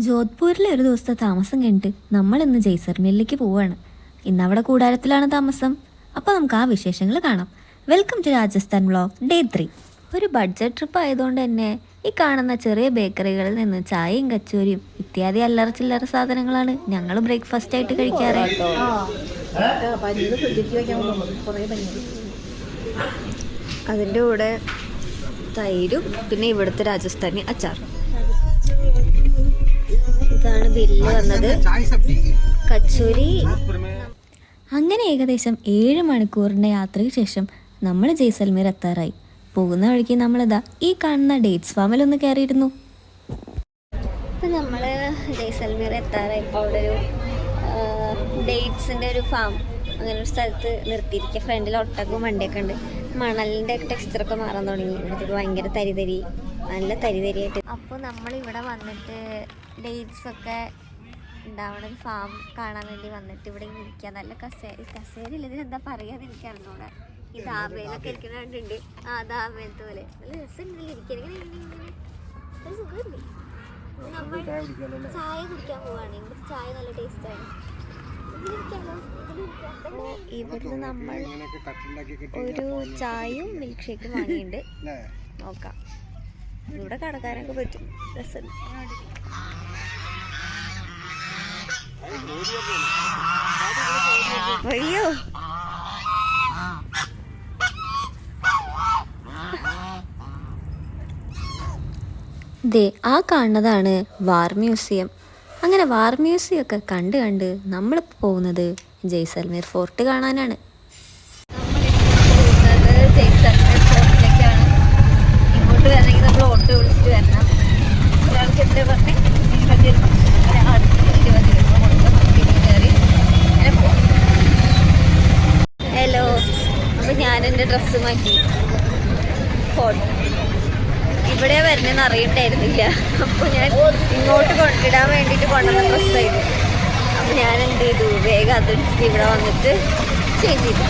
ജോധ്പൂരിലെ ഒരു ദിവസത്തെ താമസം കഴിഞ്ഞിട്ട് നമ്മൾ ഇന്ന് ജയ്സർമേലിലേക്ക് പോവുകയാണ്. ഇന്ന് അവിടെ കൂടാരത്തിലാണ് താമസം. അപ്പോൾ നമുക്ക് ആ വിശേഷങ്ങൾ കാണാം. Welcome to Rajasthan vlog day 3. ഒരു ബഡ്ജറ്റ് ട്രിപ്പ് ആയതുകൊണ്ട് തന്നെ ഈ കാണുന്ന ചെറിയ ബേക്കറികളിൽ നിന്ന് ചായയും കച്ചോരിയും ഇത്യാദി അല്ലറ ചില്ലറ സാധനങ്ങളാണ് ഞങ്ങൾ ബ്രേക്ക്ഫാസ്റ്റ് ആയിട്ട് കഴിക്കാറ്. അതിൻ്റെ കൂടെ തൈരും പിന്നെ ഇവിടുത്തെ രാജസ്ഥാനി അച്ചാർ. ഇതാണ് ബില്ല് വന്നത്. കച്ചൂരി. അങ്ങനെ ഏകദേശം 7 മണിക്കൂറിൻ്റെ യാത്രയ്ക്ക് ശേഷം നമ്മൾ ജയ്സൽമീർ എത്താറായി. പോകുന്ന വഴിക്ക് നമ്മളിതാ ഈ കാണുന്ന ഡേറ്റ്സ് ഫാമിലൊന്ന് കയറിയിരുന്നു. ഇപ്പം നമ്മൾ ജയ്സൽമീർ എത്താറായി. ഇപ്പോൾ അവിടെ ഒരു ഡേറ്റ്സിൻ്റെ ഒരു ഫാം അങ്ങനെ ഒരു സ്ഥലത്ത് നിർത്തിയിരിക്കുക. ഫ്രണ്ടിൽ ഒട്ടകവും വണ്ടിയൊക്കെ ഉണ്ട്. മണലിൻ്റെ ടെക്സ്ചറൊക്കെ മാറാൻ തുടങ്ങി. ഇവിടത്തേക്ക് ഭയങ്കര തരിതരി, നല്ല തരിതരിയായിട്ട്. അപ്പോൾ നമ്മളിവിടെ വന്നിട്ട് ഡേറ്റ്സ് ഒക്കെ ഉണ്ടാവണ ഒരു ഫാം കാണാൻ വേണ്ടി വന്നിട്ട് ഇവിടെ ഇരിക്കുക. നല്ല കസേരയില്ല, ഇതിനെന്താ പറയാന്ന് എനിക്കറിഞ്ഞൂടെ. ഈ ദാബയിലൊക്കെ ഇരിക്കുന്ന കണ്ടുണ്ട്. ആ ദാബയിലത്തെ പോലെ നല്ല രസമുണ്ടല്ലോ ഇരിക്കാൻ. ഇങ്ങനെ സുഖമില്ലേ. നമ്മൾ ചായ കുടിക്കാൻ പോവാണ്. ഇവിടുത്തെ ചായ നല്ല ടേസ്റ്റാണ്. ഇവിടുന്ന് നമ്മൾ ഒരു ചായയും മിൽക്ക് ഷേക്കും വാങ്ങിയിട്ടുണ്ട്. നോക്കാം, ഇവിടെ കടക്കാനൊക്കെ പറ്റും. രസമുണ്ട്. അയ്യോ, ദേ ആ കാണുന്നതാണ് വാർ മ്യൂസിയം. അങ്ങനെ വാർ മ്യൂസിയം ഒക്കെ കണ്ട് നമ്മളിപ്പോൾ പോകുന്നത് ജയ്സൽമീർ ഫോർട്ട് കാണാനാണ്. ജയ്സൽമീർ ഫോർട്ടിലേക്കാണ്. ഇങ്ങോട്ട് വരണമെങ്കിൽ നമ്മൾ ഓട്ടോ വിളിച്ചിട്ട് വരണം. ഒരാൾക്ക് എത്ര പറഞ്ഞേ? 20 രൂപ. ഒരാൾക്ക് 20 രൂപ കൊടുക്കാം. കയറി അങ്ങനെ പോവാം. ഹലോ. അപ്പോൾ ഞാൻ എൻ്റെ ഡ്രസ്സ് മാറ്റി ഫോട്ടോ ഇവിടെ വരുന്നതെന്ന് അറിയണ്ടായിരുന്നില്ല. അപ്പോൾ ഞാൻ ഇങ്ങോട്ട് കൊണ്ടിടാൻ വേണ്ടിയിട്ട് കൊണ്ടുവന്ന ഡ്രസ്സായിരുന്നു. അപ്പോൾ ഞാൻ എന്ത് ചെയ്തു, വേഗം അതെടുത്തിട്ട് ഇവിടെ വന്നിട്ട് ചേഞ്ച് ചെയ്തു.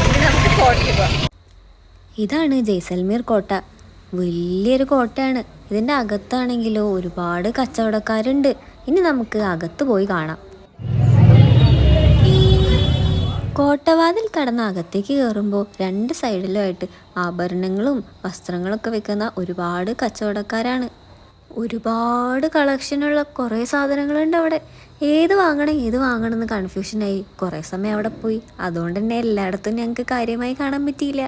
ഇനി നമുക്ക് ഫോർട്ടിൽ പോകാം. ഇതാണ് ജയ്സൽമീർ കോട്ട. വലിയൊരു കോട്ടയാണ്. ഇതിൻ്റെ അകത്താണെങ്കിലോ ഒരുപാട് കച്ചവടക്കാരുണ്ട്. ഇനി നമുക്ക് അകത്ത് പോയി കാണാം. കോട്ടവാതിൽ കടന്ന് അകത്തേക്ക് കയറുമ്പോൾ 2 സൈഡിലുമായിട്ട് ആഭരണങ്ങളും വസ്ത്രങ്ങളൊക്കെ വെക്കുന്ന ഒരുപാട് കച്ചവടക്കാരാണ്. ഒരുപാട് കളക്ഷനുള്ള കുറേ സാധനങ്ങളുണ്ട് അവിടെ. ഏത് വാങ്ങണം എന്ന് കൺഫ്യൂഷനായി. കുറേ സമയം അവിടെ പോയി. അതുകൊണ്ട് തന്നെ എല്ലായിടത്തും ഞങ്ങൾക്ക് കാര്യമായി കാണാൻ പറ്റിയില്ല.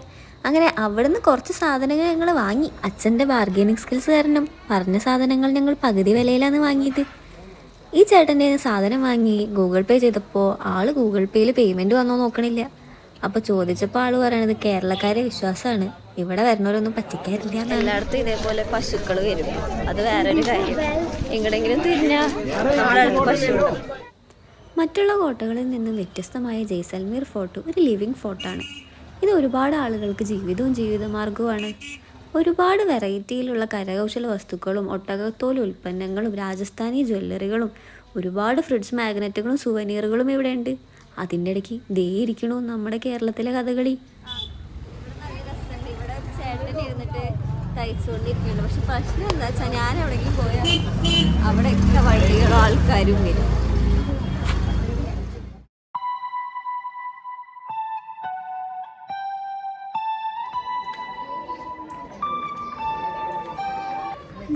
അങ്ങനെ അവിടെ നിന്ന് കുറച്ച് സാധനങ്ങൾ ഞങ്ങൾ വാങ്ങി. അച്ഛൻ്റെ ബാർഗെയിനിങ് സ്കിൽസ് കാരണം പറഞ്ഞ സാധനങ്ങൾ ഞങ്ങൾ പകുതി വിലയിലാണ് വാങ്ങിയത്. ഈ ചേട്ടൻ്റെ സാധനം വാങ്ങി ഗൂഗിൾ പേ ചെയ്തപ്പോൾ ആൾ ഗൂഗിൾ പേയിൽ പേയ്മെൻറ്റ് വന്നോ നോക്കണില്ല. അപ്പോൾ ചോദിച്ചപ്പോൾ ആൾ പറയണത് കേരളക്കാരെ വിശ്വാസമാണ്, ഇവിടെ വരുന്നവരൊന്നും പറ്റിക്കാറില്ല. എല്ലായിടത്തും ഇതേപോലെ പശുക്കൾ വരും. അത് വേറൊരു കാര്യം. എങ്ങടെങ്കിലും തിരിഞ്ഞാൽ നമ്മുടെ അടുത്ത് പശു ഉണ്ടാവും. മറ്റുള്ള കോട്ടകളിൽ നിന്നും വ്യത്യസ്തമായ ജയ്സൽമീർ ഫോർട്ട് ഒരു ലിവിങ് ഫോർട്ടാണ്. ഇത് ഒരുപാട് ആളുകൾക്ക് ജീവിതമാർഗവുമാണ്. ഒരുപാട് വെറൈറ്റിയിലുള്ള കരകൗശല വസ്തുക്കളും ഒട്ടകത്തോൽ ഉൽപ്പന്നങ്ങളും രാജസ്ഥാനി ജ്വല്ലറികളും ഒരുപാട് ഫ്രിഡ്ജ് മാഗ്നറ്റുകളും സുവനീറുകളും ഇവിടെ ഉണ്ട്. അതിൻ്റെ ഇടയ്ക്ക് ദേ ഇരിക്കണു നമ്മുടെ കേരളത്തിലെ കഥകളി. ഇവിടെ ചേട്ടൻ ഇരുന്നിട്ട് തയ്ച്ചുകൊണ്ടിരിക്കുന്നുണ്ട്. പക്ഷെ പ്രശ്നം എന്താ വെച്ചാൽ ഞാൻ എവിടെയെങ്കിലും പോയാൽ അവിടെയൊക്കെ വണ്ടികളും ആൾക്കാരും വരും.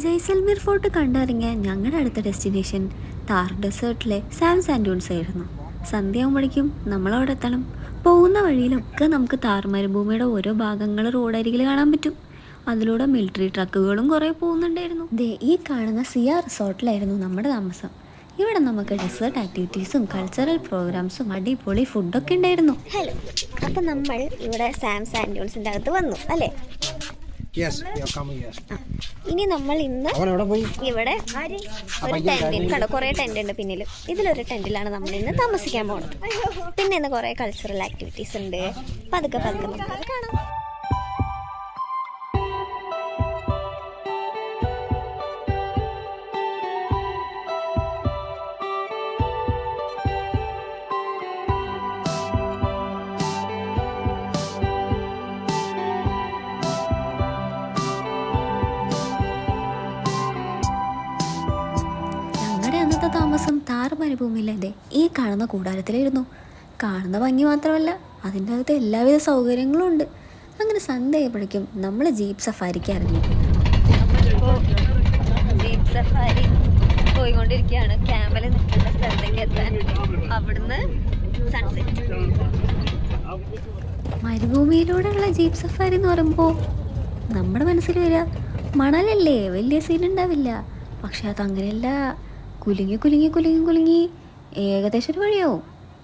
ജയ്സൽമീർ ഫോർട്ട് കണ്ടിറങ്ങിയ ഞങ്ങളുടെ അടുത്ത ഡെസ്റ്റിനേഷൻ താർ ഡെസേർട്ടിലെ സാം സാൻഡൂൺസ് ആയിരുന്നു. സന്ധ്യയാകുമ്പോഴേക്കും നമ്മളവിടെ എത്തണം. പോകുന്ന വഴിയിലൊക്കെ നമുക്ക് താർ മരുഭൂമിയുടെ ഓരോ ഭാഗങ്ങൾ റോഡരികിൽ കാണാൻ പറ്റും. അതിലൂടെ മിലിറ്ററി ട്രക്കുകളും കുറേ പോകുന്നുണ്ടായിരുന്നു. ദേ ഈ കാണുന്ന സിയ റിസോർട്ടിലായിരുന്നു നമ്മുടെ താമസം. ഇവിടെ നമുക്ക് ഡെസേർട്ട് ആക്ടിവിറ്റീസും കൾച്ചറൽ പ്രോഗ്രാംസും അടിപൊളി ഫുഡൊക്കെ ഉണ്ടായിരുന്നു. ഹലോ, അപ്പം നമ്മൾ ഇവിടെ സാം സാൻഡൂൺസിൻ്റെ അകത്ത് വന്നു അല്ലേ? ഇനി നമ്മൾ ഇന്ന് ഇവിടെ ഒരു ടെന്റിൽ കണ്ടോ, കുറേ ടെന്റ് ഉണ്ട് പിന്നിൽ. ഇതിലൊരു ടെന്റിലാണ് നമ്മൾ ഇന്ന് താമസിക്കാൻ പോകുന്നത്. പിന്നെ ഇന്ന് കുറേ കൾച്ചറൽ ആക്ടിവിറ്റീസ് ഉണ്ട്. പതുക്കെ നമുക്ക് കാണാം. താമസം താർ മരുഭൂമിയിലെ ഈ കാണുന്ന കൂടാരത്തിലിരുന്നു. കാണുന്ന ഭംഗി മാത്രമല്ല, അതിൻ്റെ അകത്ത് എല്ലാവിധ സൗകര്യങ്ങളും ഉണ്ട്. അങ്ങനെ സന്ധ്യയായപ്പോഴേക്കും നമ്മൾ ജീപ്പ് സഫാരിക്ക് ഇറങ്ങി. ജീപ്പ് സഫാരി പോയിക്കൊണ്ടിരിക്കുകയാണ്. ക്യാമൽ നിൽക്കുന്ന സ്ഥലത്തേക്ക് എത്താൻ. അവിടുന്ന് സൺസെറ്റ്. മരുഭൂമിയിലൂടെയുള്ള ജീപ്പ് സഫാരി എന്ന് പറയുമ്പോൾ നമ്മുടെ മനസ്സിൽ വരിക മണലല്ലേ, വലിയ സീൻ ഉണ്ടാവില്ല. പക്ഷെ അതങ്ങനെയല്ല. കുലുങ്ങി കുലുങ്ങി കുലുങ്ങി കുലുങ്ങി ഏകദേശം ഒരു വഴിയാവും.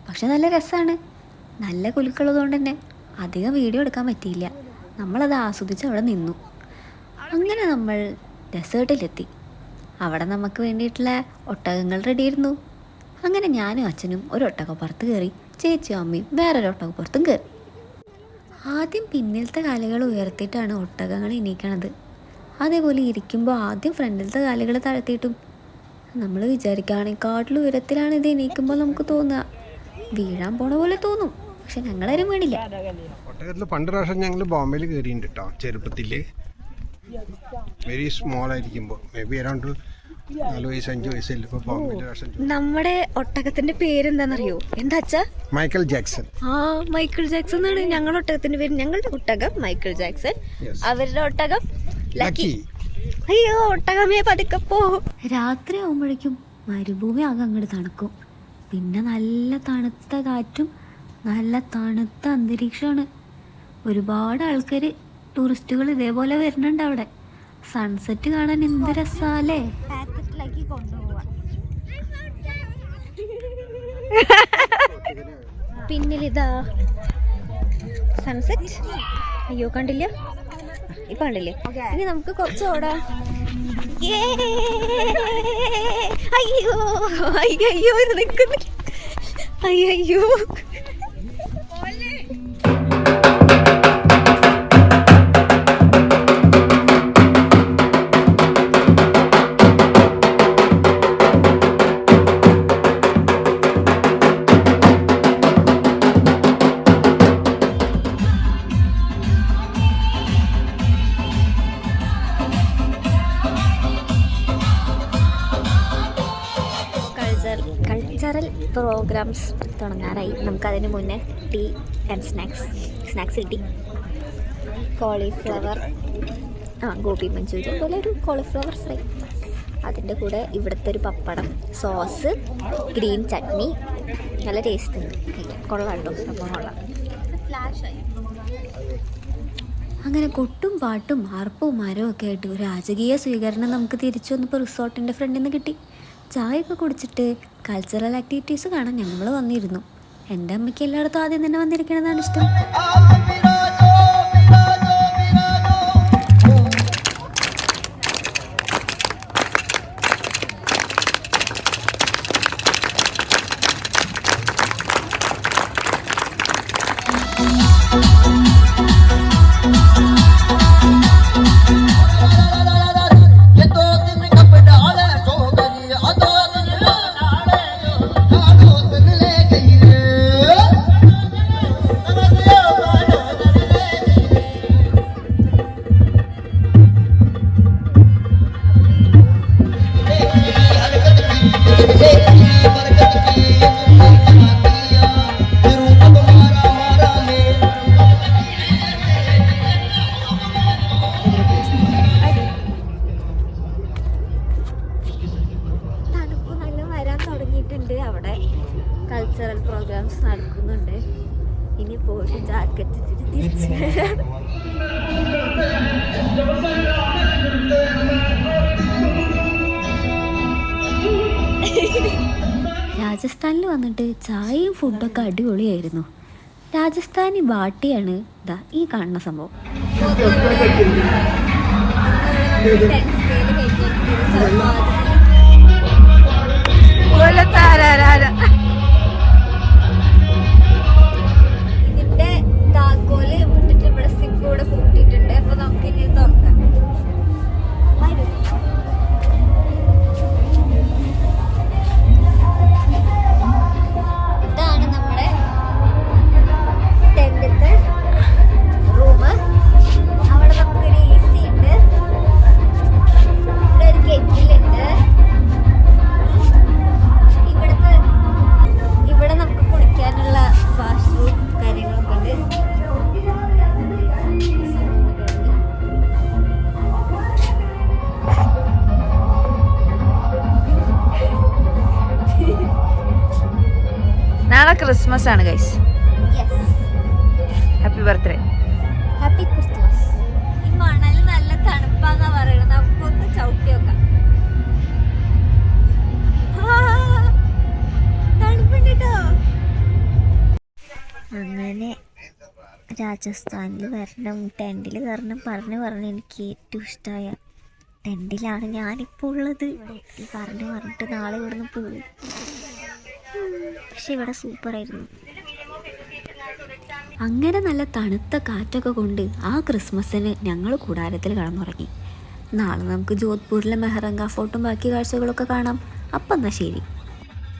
പക്ഷെ നല്ല രസമാണ്. നല്ല കുലുക്കുള്ളതുകൊണ്ട് തന്നെ അധികം വീഡിയോ എടുക്കാൻ പറ്റിയില്ല. നമ്മളത് ആസ്വദിച്ച് അവിടെ നിന്നു. അങ്ങനെ നമ്മൾ ഡെസേർട്ടിലെത്തി. അവിടെ നമുക്ക് വേണ്ടിയിട്ടുള്ള ഒട്ടകങ്ങൾ റെഡിയായിരുന്നു. അങ്ങനെ ഞാനും അച്ഛനും ഒരു ഒട്ടകപ്പുറത്ത് കയറി, ചേച്ചിയും അമ്മയും വേറൊരു ഒട്ടകപ്പുറത്തും കയറി. ആദ്യം പിന്നിലത്തെ കാലുകൾ ഉയർത്തിയിട്ടാണ് ഒട്ടകങ്ങൾ എണീക്കണത്. അതേപോലെ ഇരിക്കുമ്പോൾ ആദ്യം ഫ്രണ്ടിലത്തെ കാലുകൾ താഴ്ത്തിയിട്ടും. നമ്മൾ വിചാരിക്കുകയാണെക്കാട്ടിലും ഉയരത്തിലാണ് ഇത് എണീക്കുമ്പോൾ നമുക്ക് തോന്നുക. വീഴാൻ പോണ പോലെ തോന്നും. പക്ഷെ ഞങ്ങളാരും വീണില്ല. ഒട്ടകത്തിൽ പണ്ട് പ്രാവശ്യം ഞങ്ങൾ ബോംബെയിൽ കയറിയിട്ടുണ്ട് കേട്ടോ. ചെറുപ്പത്തിൽ വെരി സ്മോൾ ആയിരിക്കുമ്പോൾ, മേ ബി അറൗണ്ട് 4 വയസ്സ് 5 വയസ്സിൽ. നമ്മുടെ ഒട്ടകത്തിന്റെ പേരെന്താണെന്നറിയോ? എന്താ അച്ഛാ? Michael Jackson. മൈക്കിൾ ജാക്സൺ എന്നാണ് ഞങ്ങളുടെ ഒട്ടകത്തിന്റെ പേര്. ഞങ്ങളുടെ ഒട്ടകം മൈക്കിൾ ജാക്സൺ, അവരുടെ ഒട്ടകം ലക്കി. അയ്യോ, ഒട്ടകമേ പതുക്കപ്പോ. രാത്രി ആവുമ്പോഴേക്കും മരുഭൂമി ആകെ അങ്ങോട്ട് തണുക്കും. പിന്നെ നല്ല തണുത്ത കാറ്റും നല്ല തണുത്ത അന്തരീക്ഷമാണ്. ഒരുപാട് ആൾക്കാർ, ടൂറിസ്റ്റുകൾ ഇതേപോലെ വരുന്നുണ്ട് അവിടെ. സൺസെറ്റ് കാണാൻ എന്ത് രസാലേ. പിന്നിലിതാ സൺസെറ്റ്. അയ്യോ, കണ്ടില്ല? ഇപ്പൊ കണ്ടില്ലേ? ഇനി നമുക്ക് കുറച്ച് ഓടാം. അയ്യോ അയ്യോ, ഇത് നിൽക്കുന്നില്ല. അയ്യോ, കൾച്ചറൽ പ്രോഗ്രാംസ് തുടങ്ങാറായി. നമുക്കതിന് മുന്നേ ടീ ആൻഡ് സ്നാക്സ് കിട്ടി. കോളിഫ്ലവർ, ഗോപി മഞ്ചൂരിയൻ പോലെ ഒരു കോളിഫ്ലവർ ഫ്രൈ. അതിൻ്റെ കൂടെ ഇവിടുത്തെ ഒരു പപ്പടം, സോസ്, ഗ്രീൻ ചട്നി. നല്ല ടേസ്റ്റ് ഉണ്ട്. കൊള്ളാം കേട്ടോ, സംഭവം കൊള്ളാം. അങ്ങനെ കൊട്ടും പാട്ടും ആർപ്പവും മരവും ഒക്കെ ആയിട്ട് ഒരു രാജകീയ സ്വീകരണം നമുക്ക് തിരിച്ചു വന്നപ്പോൾ റിസോർട്ടിൻ്റെ ഫ്രണ്ടിൽ നിന്ന് കിട്ടി. ചായയൊക്കെ കുടിച്ചിട്ട് കൾച്ചറൽ ആക്ടിവിറ്റീസ് കാണാൻ ഞങ്ങൾ വന്നിരുന്നു. എൻ്റെ അമ്മയ്ക്ക് എല്ലായിടത്തും ആദ്യം തന്നെ വന്നിരിക്കണതാണ് ഇഷ്ടം. അവിടെ കൾച്ചറൽ പ്രോഗ്രാംസ് നടക്കുന്നുണ്ട്. ഇനി പോയിട്ട് ജാക്കറ്റ് ഇട്ടിട്ട് തിരിച്ച് രാജസ്ഥാനിൽ വന്നിട്ട് ചായയും ഫുഡൊക്കെ അടിപൊളിയായിരുന്നു. രാജസ്ഥാനി ബാട്ടിയാണ് ഇതാ ഈ കാണുന്ന സംഭവം. ഇതിന്റെ താക്കോല് വിട്ടിട്ട് ഇവിടെ സിപ്പ് കൂടെ കൂട്ടിയിട്ടുണ്ട്. അപ്പൊ നമുക്ക് ഇനി തുറക്കാം. ഇതാണ് നമ്മുടെ ടെന്റത്തെ റൂം. അവിടെ നമുക്കൊരു AC ഉണ്ട്. ഇവിടെ ഒരു കെറ്റിലുണ്ട്. നാളെ ക്രിസ്മസ് ആണ് guys. Happy birthday. Happy Christmas. ഈ മണല് നല്ല തണുപ്പാന്നാ പറയണത്, നമുക്കൊന്ന് ചവിട്ടി വെക്കാം. തണുപ്പുണ്ട് കേട്ടോ. അങ്ങനെ രാജസ്ഥാനിൽ വരണം, ടെൻറ്റിൽ കയറണം പറഞ്ഞ് എനിക്ക് ഏറ്റവും ഇഷ്ടമായ ടെൻറ്റിലാണ് ഞാനിപ്പോൾ ഉള്ളത്. പറഞ്ഞിട്ട് നാളെ ഇവിടുന്ന് പോകും. പക്ഷെ ഇവിടെ സൂപ്പറായിരുന്നു. അങ്ങനെ നല്ല തണുത്ത കാറ്റൊക്കെ കൊണ്ട് ആ ക്രിസ്മസിന് ഞങ്ങൾ കൂടാരത്തിൽ കിടന്നുറങ്ങി. നാളെ നമുക്ക് ജോധ്പൂരിലെ മെഹ്റങ്ക ഫോർട്ടും ബാക്കി കാഴ്ചകളൊക്കെ കാണാം. അപ്പം എന്നാൽ ശരി.